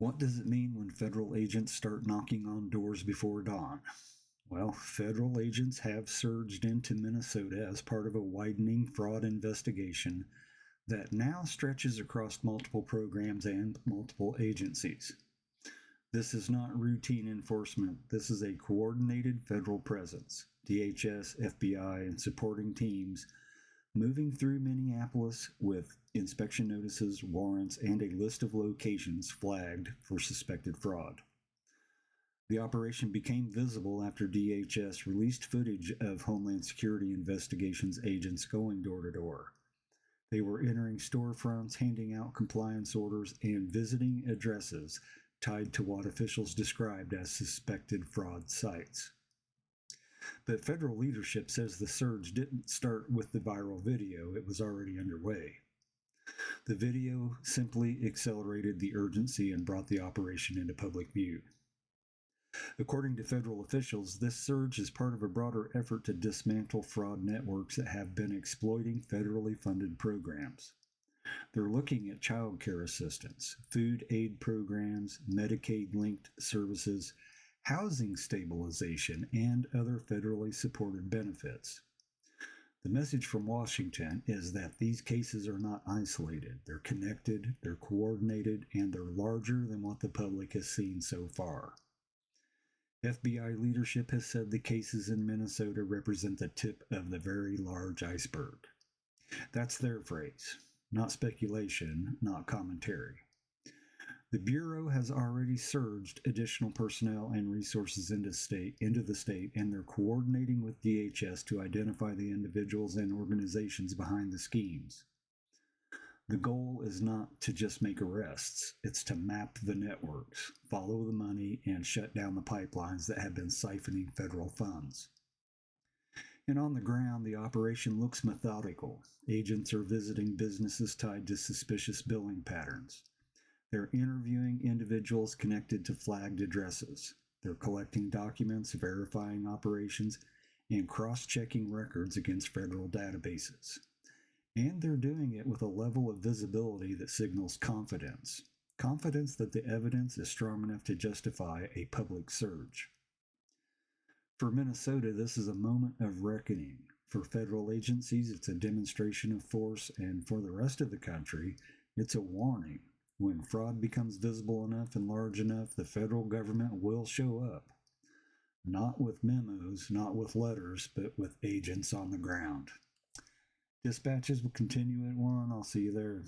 What does it mean when federal agents start knocking on doors before dawn? Well, federal agents have surged into Minnesota as part of a widening fraud investigation that now stretches across multiple programs and multiple agencies. This is not routine enforcement. This is a coordinated federal presence. DHS, FBI, and supporting teams moving through Minneapolis with inspection notices, warrants, and a list of locations flagged for suspected fraud. The operation became visible after DHS released footage of Homeland Security investigations agents going door to door. They were entering storefronts, handing out compliance orders, and visiting addresses tied to what officials described as suspected fraud sites. But federal leadership says the surge didn't start with the viral video, it was already underway. The video simply accelerated the urgency and brought the operation into public view. According to federal officials, this surge is part of a broader effort to dismantle fraud networks that have been exploiting federally funded programs. They're looking at child care assistance, food aid programs, Medicaid-linked services, housing stabilization, and other federally supported benefits. The message from Washington is that these cases are not isolated. They're connected, they're coordinated, and they're larger than what the public has seen so far. FBI leadership has said the cases in Minnesota represent the tip of the very large iceberg. That's their phrase, not speculation, not commentary. The Bureau has already surged additional personnel and resources into the state, and they're coordinating with DHS to identify the individuals and organizations behind the schemes. The goal is not to just make arrests, it's to map the networks, follow the money, and shut down the pipelines that have been siphoning federal funds. And on the ground, the operation looks methodical. Agents are visiting businesses tied to suspicious billing patterns. They're interviewing individuals connected to flagged addresses. They're collecting documents, verifying operations, and cross-checking records against federal databases. And they're doing it with a level of visibility that signals confidence. Confidence that the evidence is strong enough to justify a public surge. For Minnesota, this is a moment of reckoning. For federal agencies, it's a demonstration of force, and for the rest of the country, it's a warning. When fraud becomes visible enough and large enough, the federal government will show up. Not with memos, not with letters, but with agents on the ground. Dispatches will continue at 1. I'll see you there.